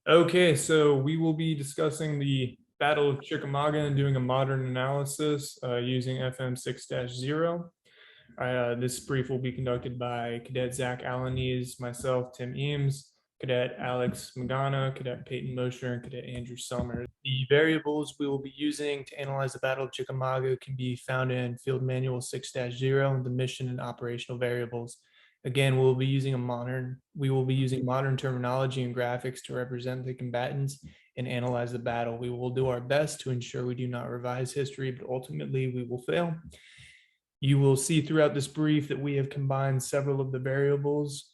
Okay, so we will be discussing the Battle of Chickamauga and doing a modern analysis using FM 6-0. This brief will be conducted by Cadet Zach Alanis, myself, Tim Eames, Cadet Alex Magana, Cadet Peyton Mosher, and Cadet Andrew Summers. The variables we will be using to analyze the Battle of Chickamauga can be found in Field Manual 6-0, the mission and operational variables. Again, we will be using modern terminology and graphics to represent the combatants and analyze the battle. We will do our best to ensure we do not revise history, but ultimately we will fail. You will see throughout this brief that we have combined several of the variables.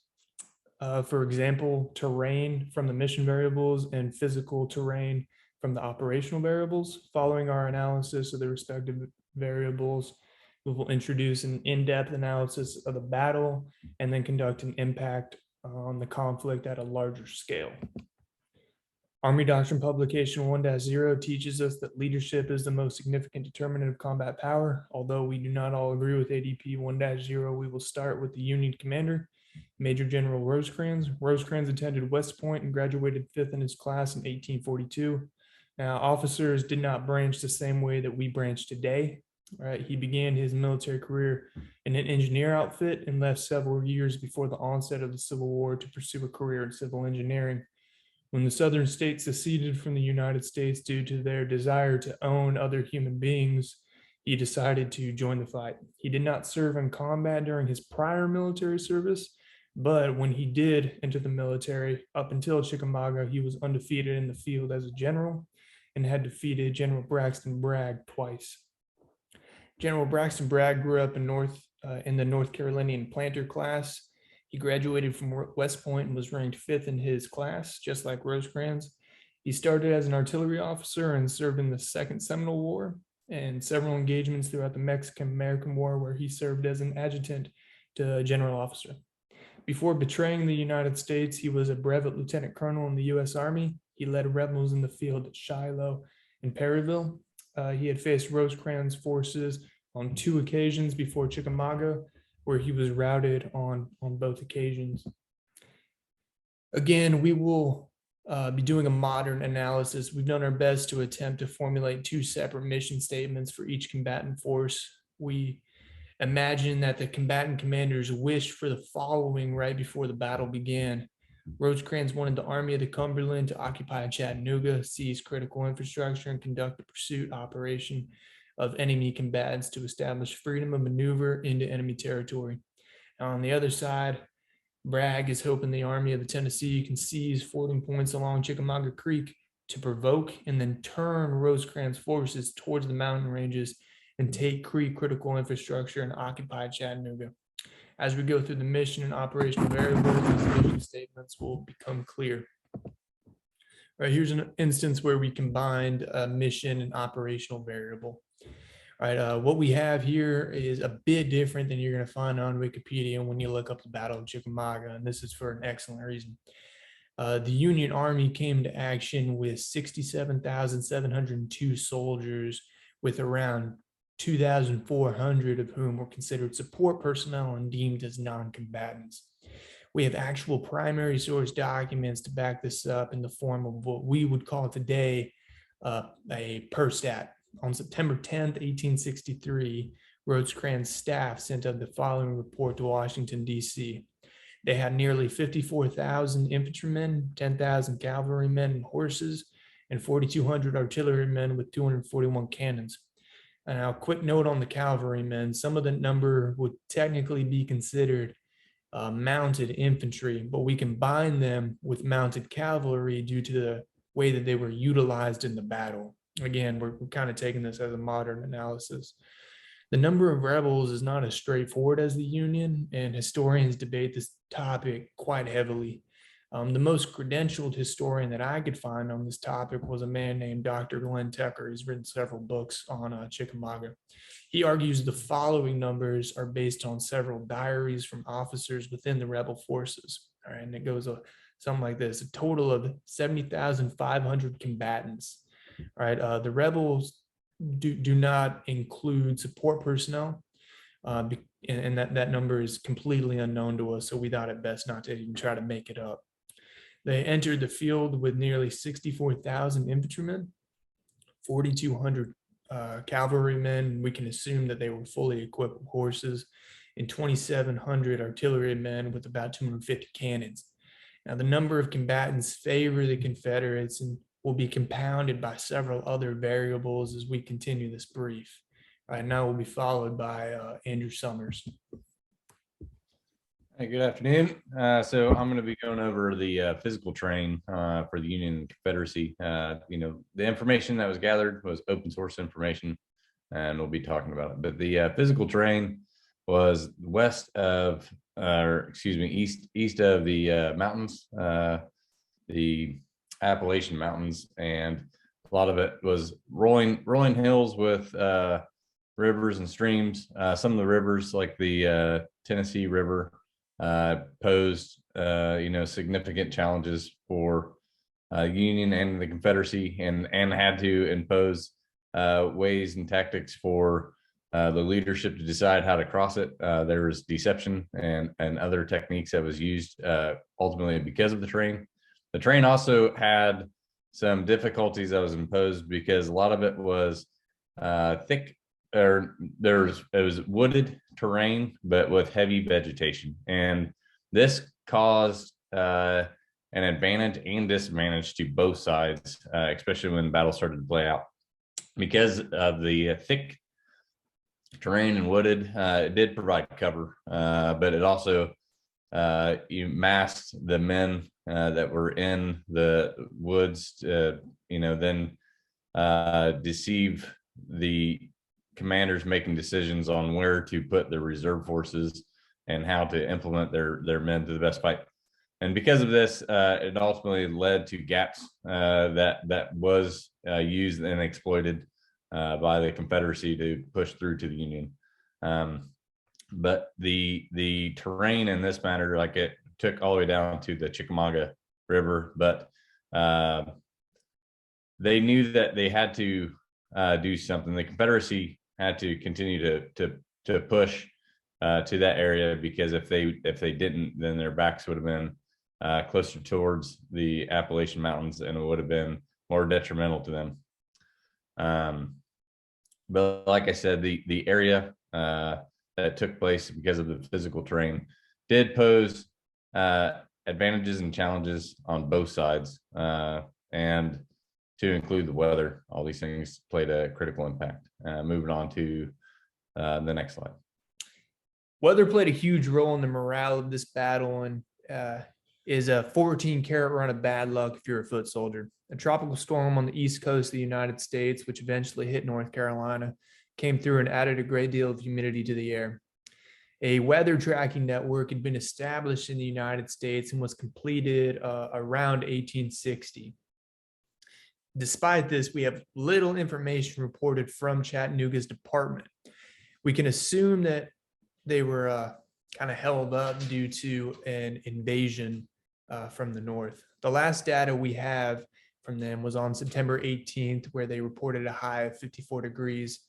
For example, terrain from the mission variables and physical terrain from the operational variables. Following our analysis of the respective variables, we will introduce an in-depth analysis of the battle and then conduct an impact on the conflict at a larger scale. Army Doctrine Publication 1-0 teaches us that leadership is the most significant determinant of combat power. Although we do not all agree with ADP 1-0, we will start with the Union commander, Major General Rosecrans. Rosecrans attended West Point and graduated 5th in his class in 1842. Now, officers did not branch the same way that we branch today. Right? He began his military career in an engineer outfit and left several years before the onset of the Civil War to pursue a career in civil engineering. When the Southern states seceded from the United States due to their desire to own other human beings, he decided to join the fight. He did not serve in combat during his prior military service, but when he did enter the military, up until Chickamauga, he was undefeated in the field as a general and had defeated General Braxton Bragg twice. General Braxton Bragg grew up in the North Carolinian planter class. He graduated from West Point and was ranked 5th in his class, just like Rosecrans. He started as an artillery officer and served in the Second Seminole War and several engagements throughout the Mexican-American War, where he served as an adjutant to a general officer. Before betraying the United States, he was a brevet lieutenant colonel in the U.S. Army. He led rebels in the field at Shiloh and Perryville. He had faced Rosecrans' forces on 2 occasions before Chickamauga, where he was routed on both occasions. Again, we will be doing a modern analysis. We've done our best to attempt to formulate 2 separate mission statements for each combatant force. We imagine that the combatant commanders wished for the following right before the battle began. Rosecrans wanted the Army of the Cumberland to occupy Chattanooga, seize critical infrastructure, and conduct a pursuit operation of enemy combatants to establish freedom of maneuver into enemy territory. Now, on the other side, Bragg is hoping the Army of the Tennessee can seize fording points along Chickamauga Creek to provoke and then turn Rosecrans' forces towards the mountain ranges and take critical infrastructure and occupy Chattanooga. As we go through the mission and operational variables, these mission statements will become clear. All right, here's an instance where we combined a mission and operational variable. All right, what we have here is a bit different than you're going to find on Wikipedia when you look up the Battle of Chickamauga, and this is for an excellent reason. The Union Army came to action with 67,702 soldiers, with around 2,400 of whom were considered support personnel and deemed as non-combatants. We have actual primary source documents to back this up in the form of what we would call today a PERSTAT. On September 10th, 1863, Rosecrans' staff sent up the following report to Washington, D.C. They had nearly 54,000 infantrymen, 10,000 cavalrymen and horses, and 4,200 artillerymen with 241 cannons. And now, a quick note on the cavalrymen. Some of the number would technically be considered mounted infantry, but we combine them with mounted cavalry due to the way that they were utilized in the battle. Again, we're kind of taking this as a modern analysis. The number of rebels is not as straightforward as the Union, and historians debate this topic quite heavily. The most credentialed historian that I could find on this topic was a man named Dr. Glenn Tucker. He's written several books on Chickamauga. He argues the following numbers are based on several diaries from officers within the rebel forces. All right, and it goes something like this: a total of 70,500 combatants. All right, the rebels do not include support personnel, and that number is completely unknown to us, so we thought it best not to even try to make it up. They entered the field with nearly 64,000 infantrymen, 4,200 cavalrymen. We can assume that they were fully equipped with horses, and 2,700 artillerymen with about 250 cannons. Now, the number of combatants favor the Confederates and will be compounded by several other variables as we continue this brief. Now will be followed by Andrew Summers. Hey, good afternoon. So I'm going to be going over the physical terrain for the Union and Confederacy. The information that was gathered was open source information, and we'll be talking about it. But the physical terrain was west of, east of the mountains, the Appalachian Mountains, and a lot of it was rolling hills with rivers and streams. Some of the rivers, like the Tennessee River, posed significant challenges for Union and the Confederacy, and had to impose ways and tactics for the leadership to decide how to cross it. There was deception and other techniques that was used ultimately because of the terrain. The terrain also had some difficulties that was imposed because a lot of it was thick, or it was wooded terrain, but with heavy vegetation. And this caused an advantage and disadvantage to both sides, especially when the battle started to play out. Because of the thick terrain and wooded, it did provide cover, but it also masked the men that were in the woods to, then deceive the commanders making decisions on where to put the reserve forces and how to implement their men to the best fight. And because of this, it ultimately led to gaps that was used and exploited by the Confederacy to push through to the Union. But the terrain in this matter, like, it took all the way down to the Chickamauga River, but they knew that they had to do something. The Confederacy had to continue to push to that area, because if they didn't, then their backs would have been closer towards the Appalachian Mountains, and it would have been more detrimental to them. But like I said, the area that took place because of the physical terrain did pose advantages and challenges on both sides, and to include the weather. All these things played a critical impact. Moving on to the next slide. Weather played a huge role in the morale of this battle, and is a 14-carat run of bad luck if you're a foot soldier. A tropical storm on the east coast of the United States, which eventually hit North Carolina, came through and added a great deal of humidity to the air. A weather tracking network had been established in the United States and was completed around 1860. Despite this, we have little information reported from Chattanooga's department. We can assume that they were kind of held up due to an invasion from the north. The last data we have from them was on September 18th, where they reported a high of 54 degrees.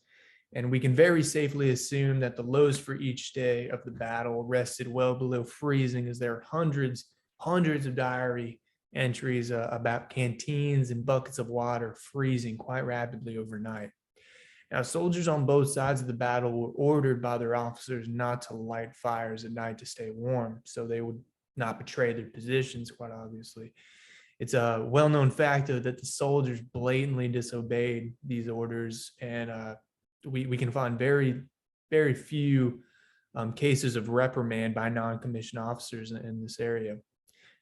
And we can very safely assume that the lows for each day of the battle rested well below freezing, as there are hundreds of diary entries about canteens and buckets of water freezing quite rapidly overnight. Now, soldiers on both sides of the battle were ordered by their officers not to light fires at night to stay warm, so they would not betray their positions, quite obviously. It's a well-known fact, though, that the soldiers blatantly disobeyed these orders, and we can find very, very few cases of reprimand by non-commissioned officers in this area.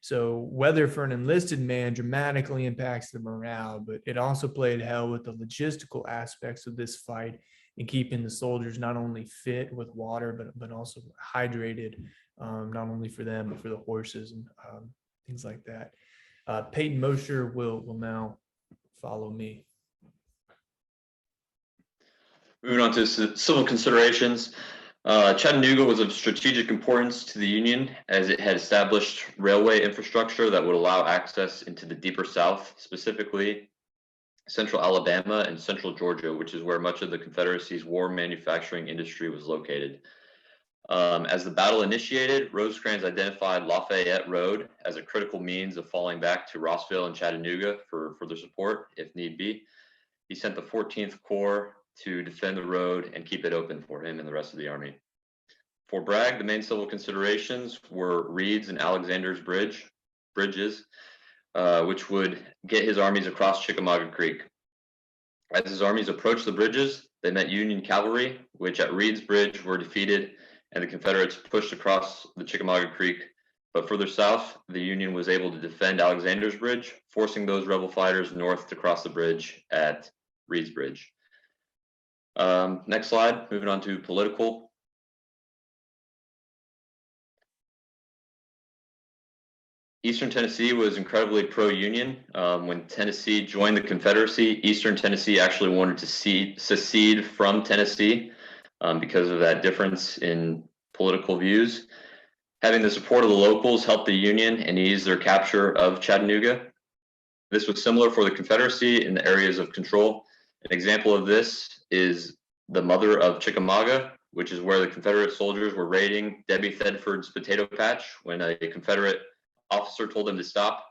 So weather for an enlisted man dramatically impacts the morale, but it also played hell with the logistical aspects of this fight in keeping the soldiers not only fit with water, but also hydrated, not only for them, but for the horses and things like that. Peyton Mosher will now follow me. Moving on to civil considerations. Chattanooga was of strategic importance to the Union, as it had established railway infrastructure that would allow access into the deeper South, specifically central Alabama and central Georgia, which is where much of the Confederacy's war manufacturing industry was located. As the battle initiated, Rosecrans identified Lafayette Road as a critical means of falling back to Rossville and Chattanooga for further support if need be. He sent the 14th Corps to defend the road and keep it open for him and the rest of the Army. For Bragg, the main civil considerations were Reed's and Alexander's bridges, which would get his armies across Chickamauga Creek. As his armies approached the bridges, they met Union cavalry, which at Reed's Bridge were defeated, and the Confederates pushed across the Chickamauga Creek. But further south, the Union was able to defend Alexander's Bridge, forcing those rebel fighters north to cross the bridge at Reed's Bridge. Next slide, moving on to political. Eastern Tennessee was incredibly pro-Union. When Tennessee joined the Confederacy, Eastern Tennessee actually wanted to secede from Tennessee because of that difference in political views. Having the support of the locals helped the Union and ease their capture of Chattanooga. This was similar for the Confederacy in the areas of control. An example of this is the mother of Chickamauga, which is where the Confederate soldiers were raiding Debbie Thedford's potato patch when a Confederate officer told them to stop.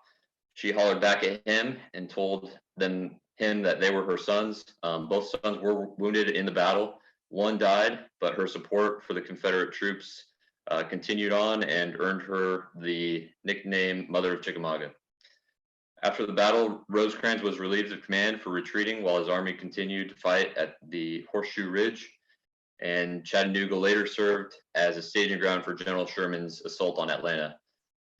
She hollered back at him and told him that they were her sons. Both sons were wounded in the battle. One died, but her support for the Confederate troops continued on and earned her the nickname Mother of Chickamauga. After the battle, Rosecrans was relieved of command for retreating while his army continued to fight at the Horseshoe Ridge, and Chattanooga later served as a staging ground for General Sherman's assault on Atlanta.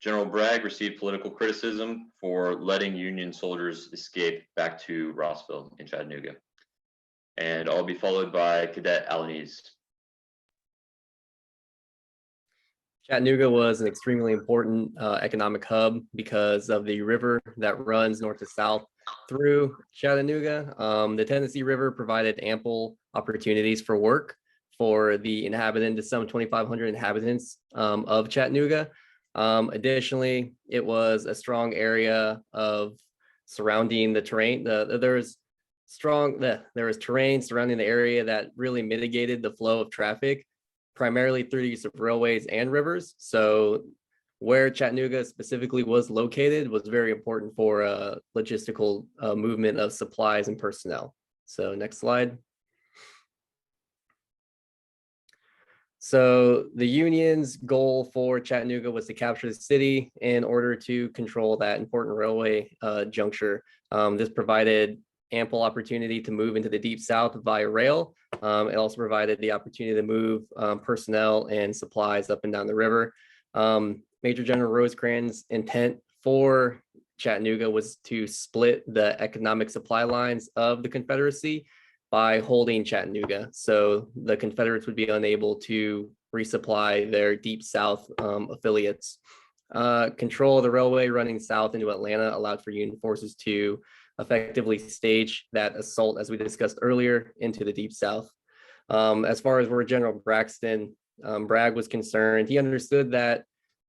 General Bragg received political criticism for letting Union soldiers escape back to Rossville in Chattanooga. And I'll be followed by Cadet Alaniz. Chattanooga was an extremely important economic hub because of the river that runs north to south through Chattanooga. The Tennessee River provided ample opportunities for work for the inhabitants, the some 2,500 inhabitants of Chattanooga. Additionally, it was a strong area of surrounding the terrain. There was terrain surrounding the area that really mitigated the flow of traffic, primarily through the use of railways and rivers. So where Chattanooga specifically was located was very important for logistical movement of supplies and personnel. So next slide. So the Union's goal for Chattanooga was to capture the city in order to control that important railway juncture. This provided ample opportunity to move into the Deep South via rail. It also provided the opportunity to move personnel and supplies up and down the river. Major General Rosecrans' intent for Chattanooga was to split the economic supply lines of the Confederacy by holding Chattanooga. So the Confederates would be unable to resupply their Deep South affiliates. Control of the railway running south into Atlanta allowed for Union forces to effectively stage that assault, as we discussed earlier, into the Deep South. As far as where General Bragg was concerned, he understood that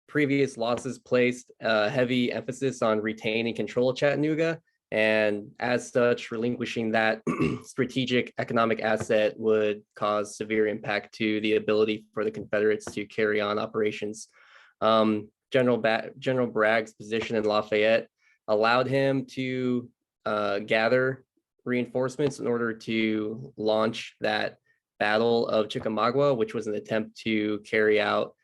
previous losses placed heavy emphasis on retaining control of Chattanooga, and as such, relinquishing that strategic economic asset would cause severe impact to the ability for the Confederates to carry on operations. General Bragg's position in Lafayette allowed him to gather reinforcements in order to launch that Battle of Chickamauga, which was an attempt to carry out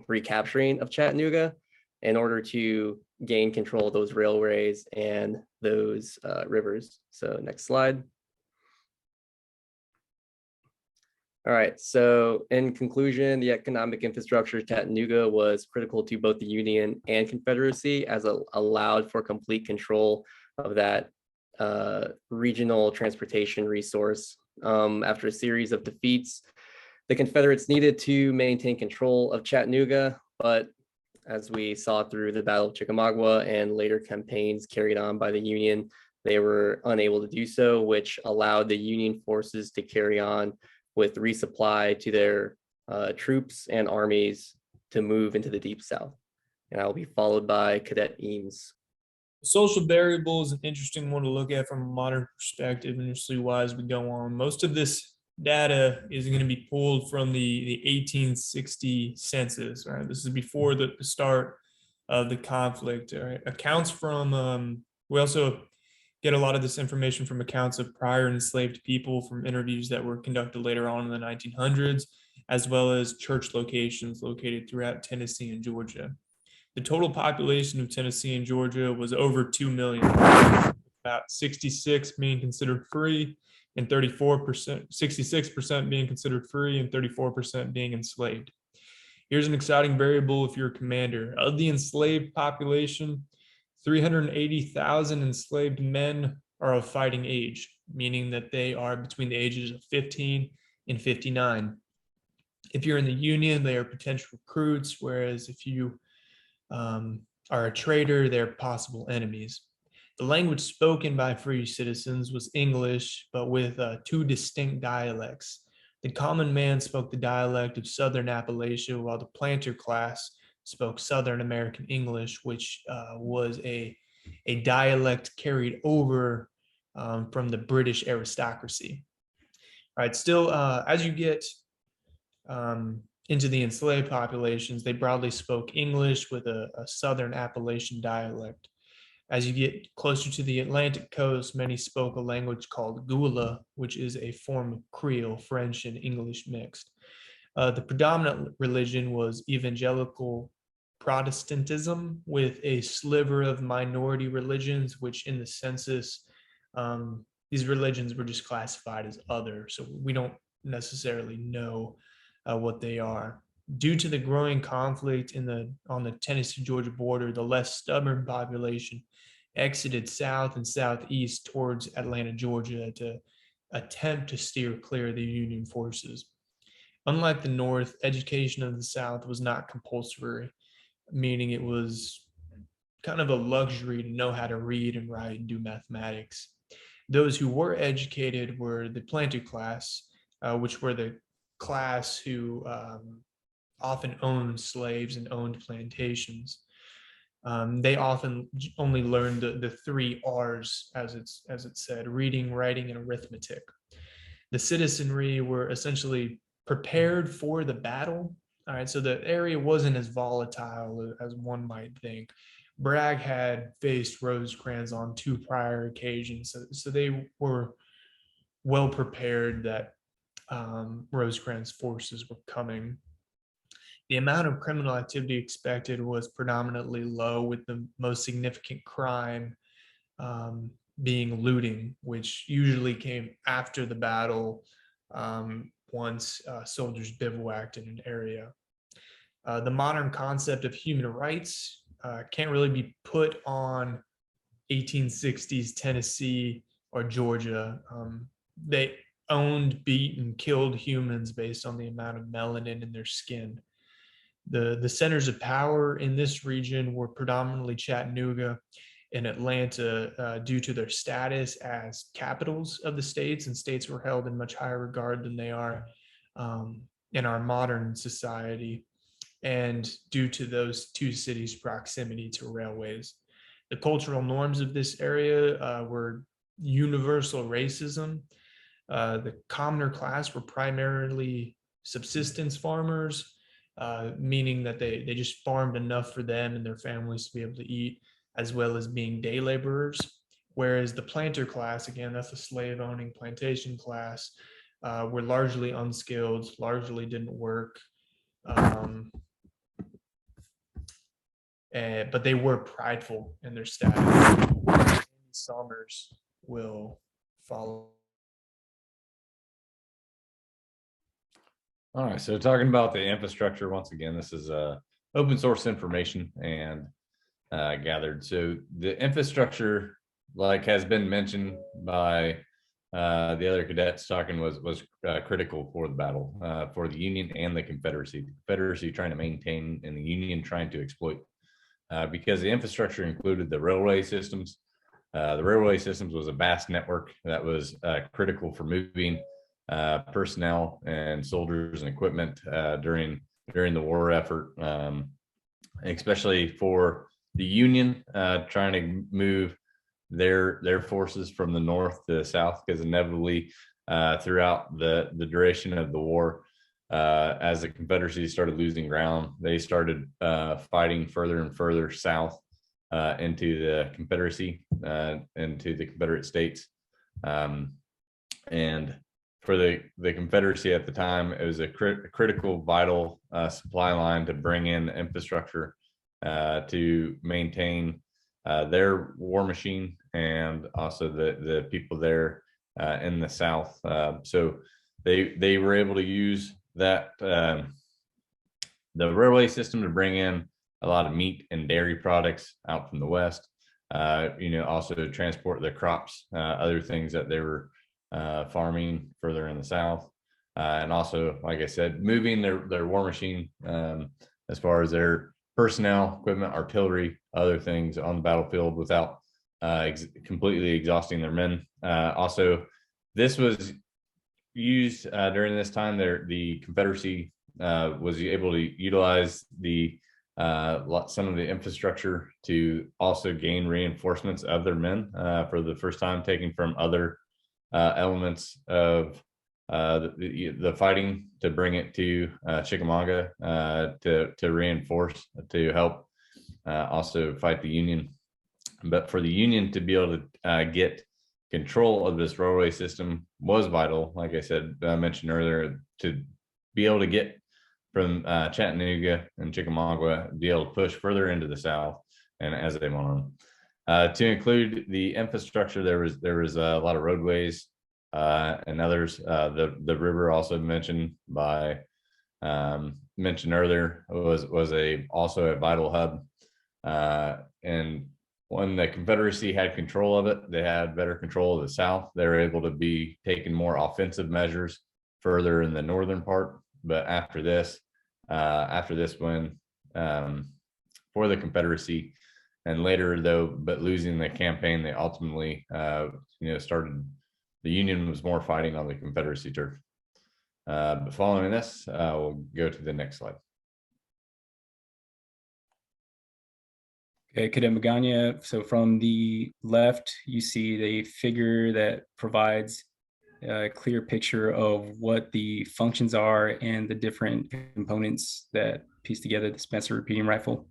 recapturing of Chattanooga in order to gain control of those railways and those rivers. So next slide. All right, so in conclusion, the economic infrastructure of Chattanooga was critical to both the Union and Confederacy, as it allowed for complete control of that regional transportation resource. After a series of defeats, the Confederates needed to maintain control of Chattanooga, but as we saw through the Battle of Chickamauga and later campaigns carried on by the Union, they were unable to do so, which allowed the Union forces to carry on with resupply to their troops and armies to move into the Deep South. And I will be followed by Cadet Eames. Social variable is an interesting one to look at from a modern perspective, and you'll see why as we go on. Most of this data is going to be pulled from the 1860 census. Right, this is before the start of the conflict. Right? Accounts from we also get a lot of this information from accounts of prior enslaved people from interviews that were conducted later on in the 1900s, as well as church locations located throughout Tennessee and Georgia. The total population of Tennessee and Georgia was over 2 million, about 66 being considered free and 34%, 66% being considered free and 34% being enslaved. Here's an exciting variable if you're a commander. Of the enslaved population, 380,000 enslaved men are of fighting age, meaning that they are between the ages of 15 and 59. If you're in the Union, they are potential recruits, whereas if you are a traitor, they're possible enemies. The language spoken by free citizens was English, but with two distinct dialects. The common man spoke the dialect of Southern Appalachia, while the planter class spoke Southern American English, which was a dialect carried over from the British aristocracy. All right, still, as you get into the enslaved populations, they broadly spoke English with a Southern Appalachian dialect. As you get closer to the Atlantic coast, many spoke a language called Gula, which is a form of Creole, French, and English mixed. The predominant religion was evangelical Protestantism, with a sliver of minority religions, which in the census, these religions were just classified as other. So we don't necessarily know what they are. Due to the growing conflict on the Tennessee-Georgia border, the less stubborn population exited south and southeast towards Atlanta, Georgia, to attempt to steer clear of the Union forces. Unlike the North, education of the South was not compulsory, meaning it was kind of a luxury to know how to read and write and do mathematics. Those who were educated were the planter class, which were the class who often owned slaves and owned plantations. They often only learned the three R's, as it said: reading, writing, and arithmetic. The citizenry were essentially prepared for the battle. All right, so the area wasn't as volatile as one might think. Bragg had faced Rosecrans on 2 prior occasions, so they were well prepared that Rosecrans' forces were coming. The amount of criminal activity expected was predominantly low, with the most significant crime being looting, which usually came after the battle once soldiers bivouacked in an area. The modern concept of human rights can't really be put on 1860s Tennessee or Georgia. They owned, beat, and killed humans based on the amount of melanin in their skin. The centers of power in this region were predominantly Chattanooga and Atlanta due to their status as capitals of the states, and states were held in much higher regard than they are in our modern society, and due to those two cities' proximity to railways. The cultural norms of this area were universal racism. The commoner class were primarily subsistence farmers, meaning that they just farmed enough for them and their families to be able to eat, as well as being day laborers. Whereas the planter class, again, that's the slave owning plantation class, were largely unskilled, largely didn't work. But they were prideful in their status. Summers will follow. All right, so talking about the infrastructure, once again, this is open source information and gathered. So the infrastructure, like has been mentioned by the other cadets talking, was critical for the battle, for the Union and the Confederacy. The Confederacy trying to maintain and the Union trying to exploit, because the infrastructure included the railway systems. The railway systems was a vast network that was critical for moving personnel and soldiers and equipment during the war effort, especially for the Union trying to move their forces from the north to the south, because inevitably throughout the duration of the war. As the Confederacy started losing ground, they started fighting further and further south into the Confederacy, into the Confederate States. And for the Confederacy at the time, it was a critical, vital supply line to bring in infrastructure to maintain their war machine, and also the people there in the South. So they were able to use that the railway system to bring in a lot of meat and dairy products out from the West. Also to transport their crops, other things that they were farming further in the South, and also, like I said, moving their war machine as far as their personnel, equipment, artillery, other things on the battlefield without completely exhausting their men. Also, this was used during this time. The Confederacy was able to utilize some of the infrastructure to also gain reinforcements of their men for the first time, taken from other elements of the fighting to bring it to Chickamauga to reinforce, to help also fight the Union. But for the Union to be able to get control of this railway system was vital, like I said, mentioned earlier, to be able to get from Chattanooga and Chickamauga, be able to push further into the South, and as they went on. To include the infrastructure, there was a lot of roadways and others. The river, also mentioned earlier, was also a vital hub. And when the Confederacy had control of it, they had better control of the South. They were able to be taking more offensive measures further in the northern part. But after this win for the Confederacy, and later but losing the campaign, they ultimately started. The Union was more fighting on the Confederacy turf. But following this, we'll go to the next slide. Okay, Cadet Magana. So from the left, you see the figure that provides a clear picture of what the functions are and the different components that piece together the Spencer repeating rifle.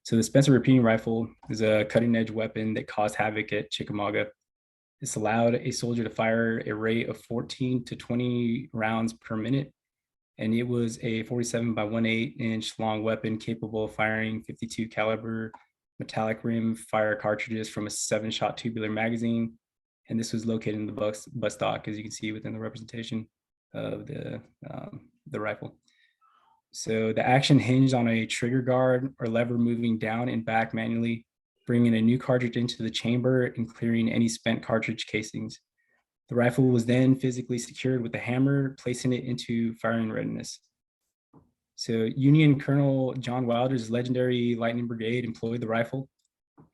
So the Spencer repeating rifle is a cutting edge weapon that caused havoc at Chickamauga. This allowed a soldier to fire a rate of 14 to 20 rounds per minute. And it was a 47 by 1/8 inch long weapon capable of firing 52 caliber metallic rim fire cartridges from a 7-shot tubular magazine. And this was located in the buttstock, as you can see within the representation of the rifle. So the action hinged on a trigger guard or lever moving down and back manually, bringing a new cartridge into the chamber and clearing any spent cartridge casings. The rifle was then physically secured with a hammer, placing it into firing readiness. So Union Colonel John Wilder's legendary Lightning Brigade employed the rifle,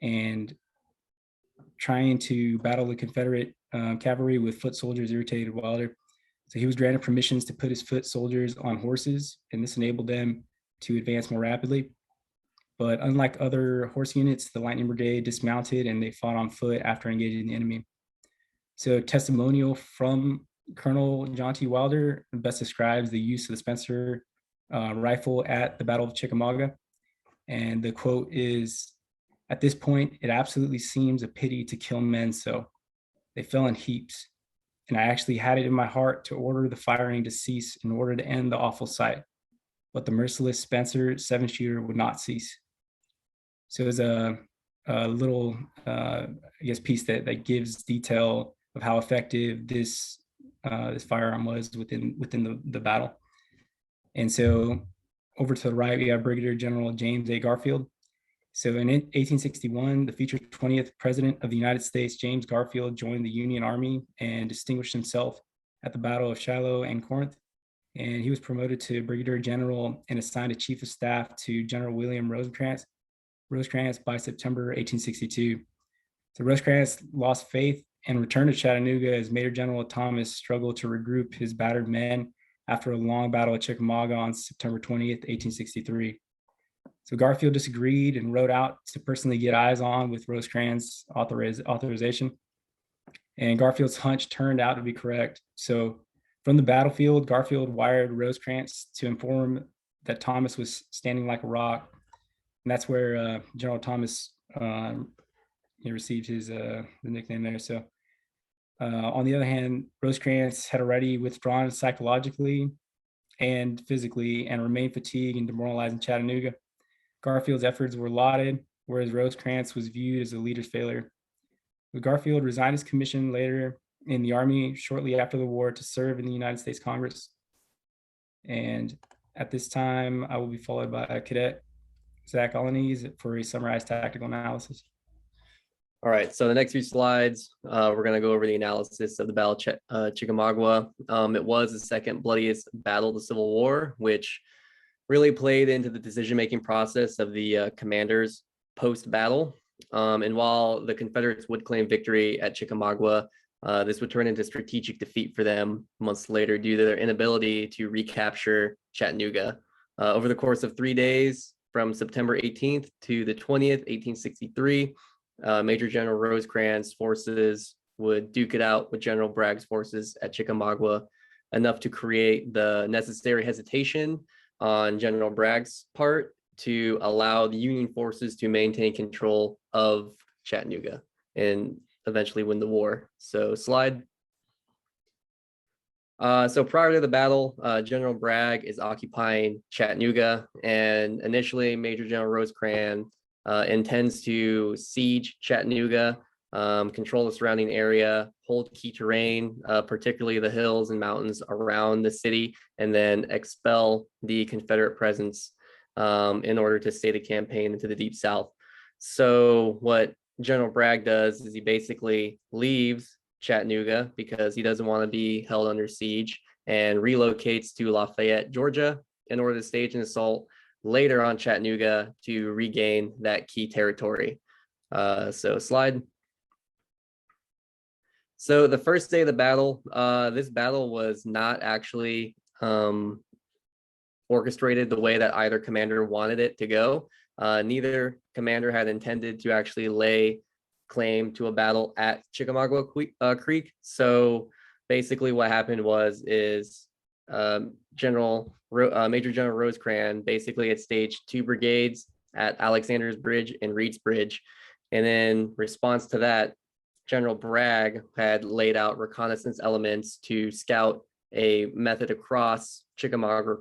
and trying to battle the Confederate cavalry with foot soldiers irritated Wilder. So he was granted permissions to put his foot soldiers on horses, and this enabled them to advance more rapidly. But unlike other horse units, the Lightning Brigade dismounted and they fought on foot after engaging the enemy. So testimonial from Colonel John T. Wilder best describes the use of the Spencer rifle at the Battle of Chickamauga. And the quote is, "At this point, it absolutely seems a pity to kill men so. They fell in heaps. And I actually had it in my heart to order the firing to cease in order to end the awful sight. But the merciless Spencer 7-shooter would not cease." So it's a little, piece that gives detail of how effective this firearm was within the battle. And so over to the right, we have Brigadier General James A. Garfield. So in 1861, the future 20th President of the United States, James Garfield, joined the Union Army and distinguished himself at the Battle of Shiloh and Corinth. And he was promoted to Brigadier General and assigned a Chief of Staff to General William Rosecrans by September 1862. So Rosecrans lost faith and returned to Chattanooga as Major General Thomas struggled to regroup his battered men after a long battle at Chickamauga on September 20th, 1863. So Garfield disagreed and rode out to personally get eyes on with Rosecrans' authorization. And Garfield's hunch turned out to be correct. So from the battlefield, Garfield wired Rosecrans to inform that Thomas was standing like a rock. And that's where General Thomas he received his the nickname there. So on the other hand, Rosecrans had already withdrawn psychologically and physically and remained fatigued and demoralized in Chattanooga. Garfield's efforts were lauded, whereas Rosecrans was viewed as a leader's failure. Garfield resigned his commission later in the Army shortly after the war to serve in the United States Congress. And at this time, I will be followed by Cadet Zach Alaniz for a summarized tactical analysis. All right, so the next few slides, we're going to go over the analysis of the Battle of Chickamauga. It was the second bloodiest battle of the Civil War, which really played into the decision-making process of the commanders post-battle. And while the Confederates would claim victory at Chickamauga, this would turn into strategic defeat for them months later due to their inability to recapture Chattanooga. Over the course of 3 days, from September 18th to the 20th, 1863, Major General Rosecrans' forces would duke it out with General Bragg's forces at Chickamauga, enough to create the necessary hesitation on General Bragg's part to allow the Union forces to maintain control of Chattanooga and eventually win the war. So slide. So prior to the battle, General Bragg is occupying Chattanooga, and initially Major General Rosecrans intends to siege Chattanooga, control the surrounding area, hold key terrain, particularly the hills and mountains around the city, and then expel the Confederate presence in order to stay the campaign into the Deep South. So what General Bragg does is he basically leaves Chattanooga because he doesn't want to be held under siege and relocates to Lafayette, Georgia, in order to stage an assault later on Chattanooga to regain that key territory. So slide. So the first day of the battle, this battle was not actually orchestrated the way that either commander wanted it to go. Neither commander had intended to actually lay claim to a battle at Chickamauga Creek. So basically what happened is Major General Rosecrans basically had staged 2 brigades at Alexander's Bridge and Reed's Bridge. And in response to that, General Bragg had laid out reconnaissance elements to scout a method across Chickamauga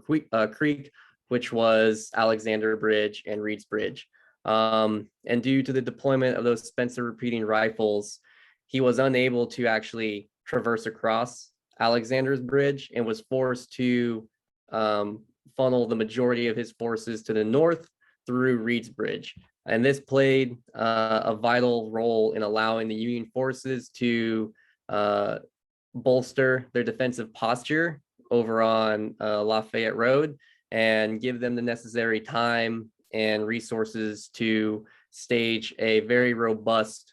Creek, which was Alexander Bridge and Reed's Bridge. And due to the deployment of those Spencer repeating rifles, he was unable to actually traverse across Alexander's Bridge and was forced to funnel the majority of his forces to the north through Reed's Bridge. And this played a vital role in allowing the Union forces to bolster their defensive posture over on Lafayette Road and give them the necessary time and resources to stage a very robust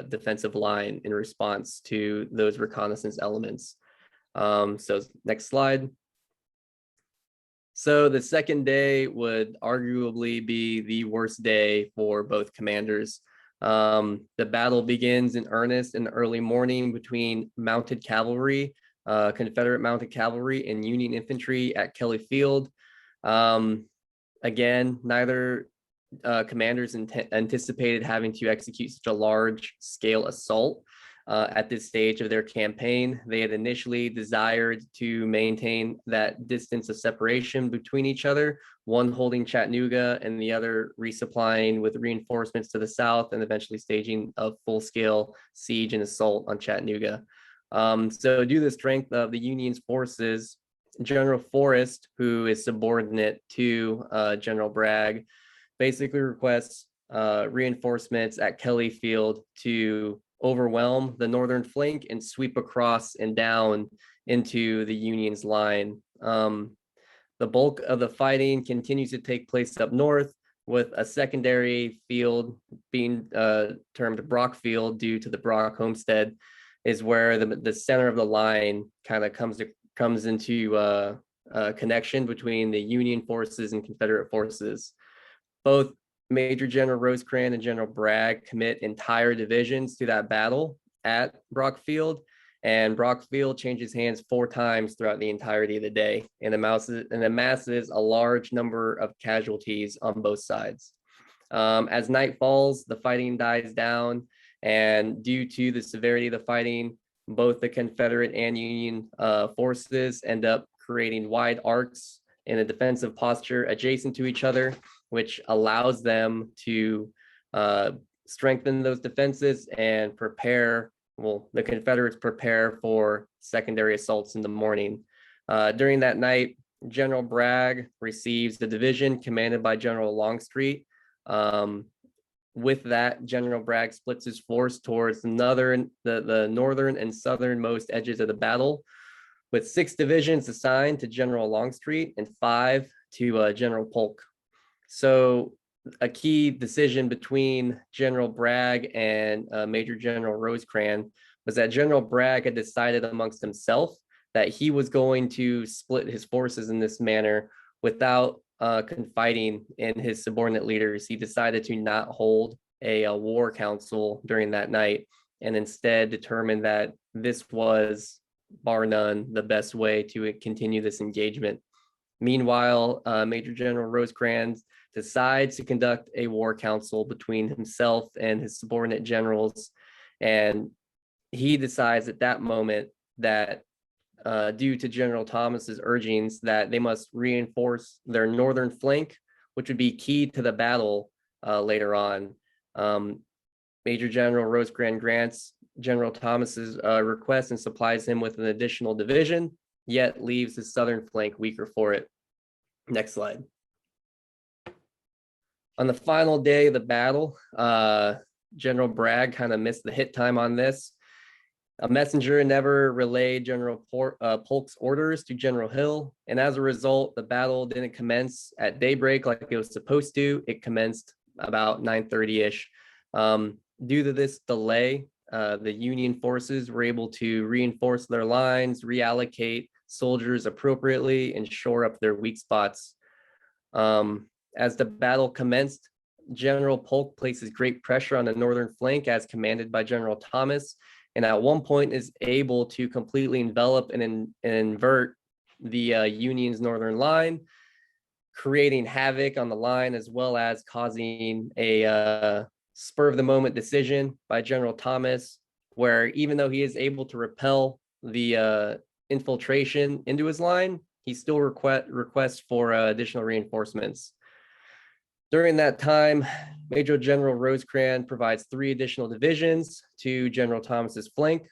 defensive line in response to those reconnaissance elements. So next slide. So the second day would arguably be the worst day for both commanders. The battle begins in earnest in the early morning between mounted cavalry, Confederate mounted cavalry, and Union infantry at Kelly Field. Again, neither commanders anticipated having to execute such a large scale assault at this stage of their campaign. They had initially desired to maintain that distance of separation between each other, one holding Chattanooga and the other resupplying with reinforcements to the south and eventually staging a full-scale siege and assault on Chattanooga. So due to the strength of the Union's forces, General Forrest, who is subordinate to General Bragg, basically requests reinforcements at Kelly Field to overwhelm the northern flank and sweep across and down into the Union's line. The bulk of the fighting continues to take place up north, with a secondary field being termed Brock Field due to the Brock homestead, is where the center of the line kind of comes into a connection between the Union forces and Confederate forces. Both Major General Rosecrans and General Bragg commit entire divisions to that battle, at Brock Field, and Brock Field changes hands 4 times throughout the entirety of the day, and amasses a large number of casualties on both sides. As night falls, the fighting dies down, and due to the severity of the fighting, both the Confederate and Union forces end up creating wide arcs in a defensive posture adjacent to each other, which allows them to strengthen those defenses and prepare. Well, the Confederates prepare for secondary assaults in the morning. During that night, General Bragg receives the division commanded by General Longstreet. With that, General Bragg splits his force towards the northern and southernmost edges of the battle, with 6 divisions assigned to General Longstreet and 5 to General Polk. So a key decision between General Bragg and Major General Rosecrans was that General Bragg had decided amongst himself that he was going to split his forces in this manner without confiding in his subordinate leaders. He decided to not hold a war council during that night, and instead determined that this was, bar none, the best way to continue this engagement. Meanwhile, Major General Rosecrans decides to conduct a war council between himself and his subordinate generals, and he decides at that moment that due to General Thomas's urgings that they must reinforce their northern flank, which would be key to the battle later on. Major General Rosecrans grants General Thomas's request and supplies him with an additional division, yet leaves his southern flank weaker for it. Next slide. On the final day of the battle, General Bragg kind of missed the hit time on this. A messenger never relayed General Polk's orders to General Hill, and as a result, the battle didn't commence at daybreak like it was supposed to. It commenced about 9:30-ish. Due to this delay, the Union forces were able to reinforce their lines, reallocate soldiers appropriately, and shore up their weak spots. As the battle commenced, General Polk places great pressure on the northern flank as commanded by General Thomas, and at one point is able to completely envelop and invert the Union's northern line, creating havoc on the line, as well as causing a spur of the moment decision by General Thomas, where even though he is able to repel the infiltration into his line, he still requests for additional reinforcements. During that time, Major General Rosecrans provides 3 additional divisions to General Thomas's flank.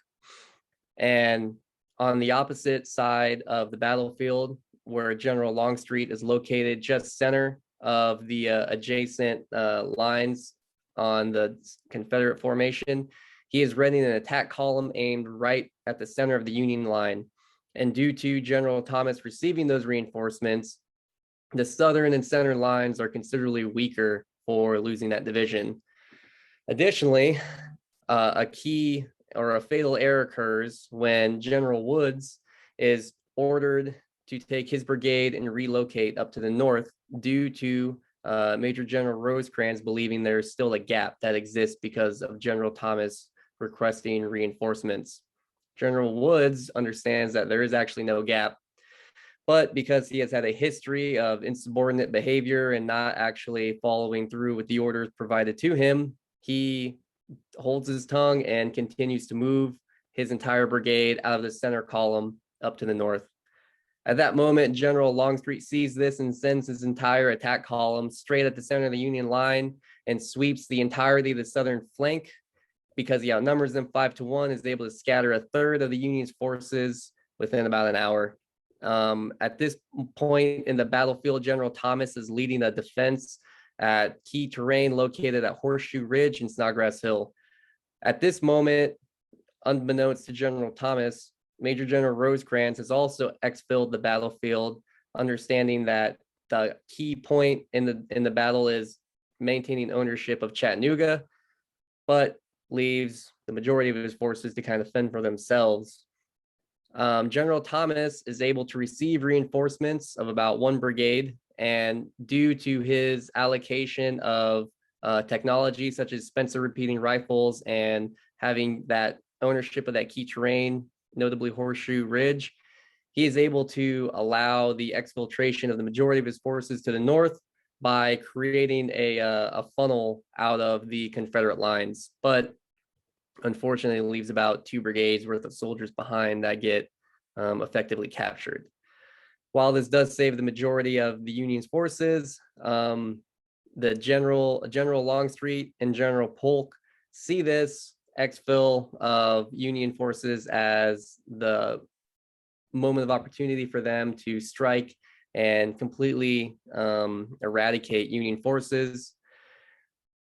And on the opposite side of the battlefield, where General Longstreet is located just center of the adjacent lines on the Confederate formation, he is running an attack column aimed right at the center of the Union line. And due to General Thomas receiving those reinforcements, the southern and center lines are considerably weaker for losing that division. Additionally, a key or a fatal error occurs when General Woods is ordered to take his brigade and relocate up to the north due to Major General Rosecrans believing there's still a gap that exists because of General Thomas requesting reinforcements. General Woods understands that there is actually no gap, but because he has had a history of insubordinate behavior and not actually following through with the orders provided to him, he holds his tongue and continues to move his entire brigade out of the center column up to the north. At that moment, General Longstreet sees this and sends his entire attack column straight at the center of the Union line and sweeps the entirety of the southern flank. Because he outnumbers them 5-1, is able to scatter a third of the Union's forces within about an hour. At this point in the battlefield, General Thomas is leading a defense at key terrain located at Horseshoe Ridge and Snodgrass Hill. At this moment, unbeknownst to General Thomas, Major General Rosecrans has also exfilled the battlefield, understanding that the key point in the battle is maintaining ownership of Chattanooga, but leaves the majority of his forces to kind of fend for themselves. General Thomas is able to receive reinforcements of about 1 brigade, and due to his allocation of technology such as Spencer repeating rifles and having that ownership of that key terrain, notably Horseshoe Ridge, he is able to allow the exfiltration of the majority of his forces to the north by creating a funnel out of the Confederate lines. But unfortunately, leaves about 2 brigades worth of soldiers behind that get effectively captured. While this does save the majority of the Union's forces, the General Longstreet and General Polk see this exfil of Union forces as the moment of opportunity for them to strike and completely eradicate Union forces.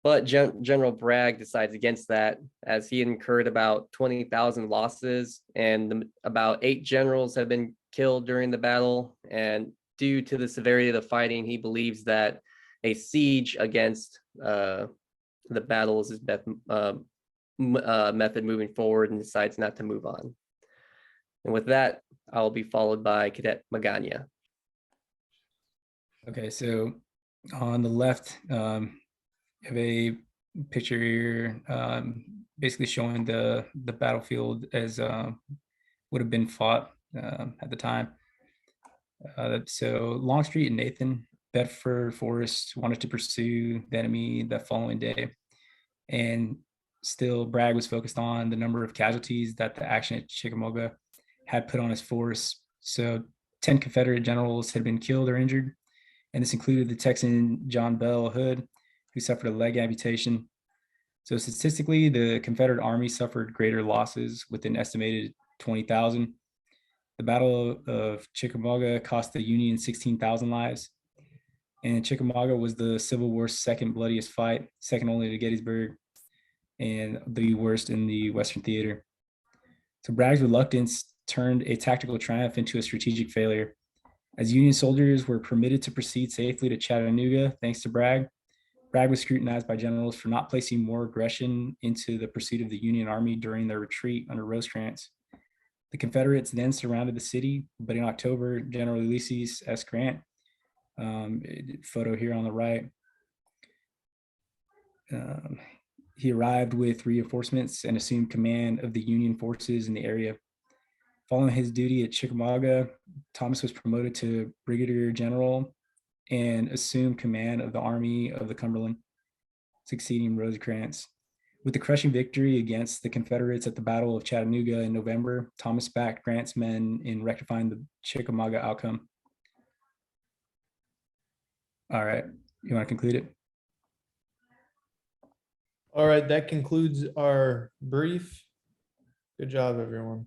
But General Bragg decides against that, as he incurred about 20,000 losses, and about 8 generals have been killed during the battle. And due to the severity of the fighting, he believes that a siege against the battle is his best method moving forward, and decides not to move on. And with that, I'll be followed by Cadet Magana. Okay, so on the left, have a picture here, basically showing the battlefield as would have been fought at the time. So Longstreet and Nathan Bedford Forrest wanted to pursue the enemy the following day, and still Bragg was focused on the number of casualties that the action at Chickamauga had put on his force. So 10 Confederate generals had been killed or injured, and this included the Texan John Bell Hood, who suffered a leg amputation. So statistically, the Confederate Army suffered greater losses with an estimated 20,000. The Battle of Chickamauga cost the Union 16,000 lives. And Chickamauga was the Civil War's second bloodiest fight, second only to Gettysburg, and the worst in the Western theater. So Bragg's reluctance turned a tactical triumph into a strategic failure. As Union soldiers were permitted to proceed safely to Chattanooga, thanks to Bragg, Bragg was scrutinized by generals for not placing more aggression into the pursuit of the Union Army during their retreat under Rosecrans. The Confederates then surrounded the city, but in October, General Ulysses S. Grant, photo here on the right, he arrived with reinforcements and assumed command of the Union forces in the area. Following his duty at Chickamauga, Thomas was promoted to brigadier general and assumed command of the Army of the Cumberland, succeeding Rosecrans. With the crushing victory against the Confederates at the Battle of Chattanooga in November, Thomas backed Grant's men in rectifying the Chickamauga outcome. All right, you want to conclude it? All right, that concludes our brief. Good job, everyone.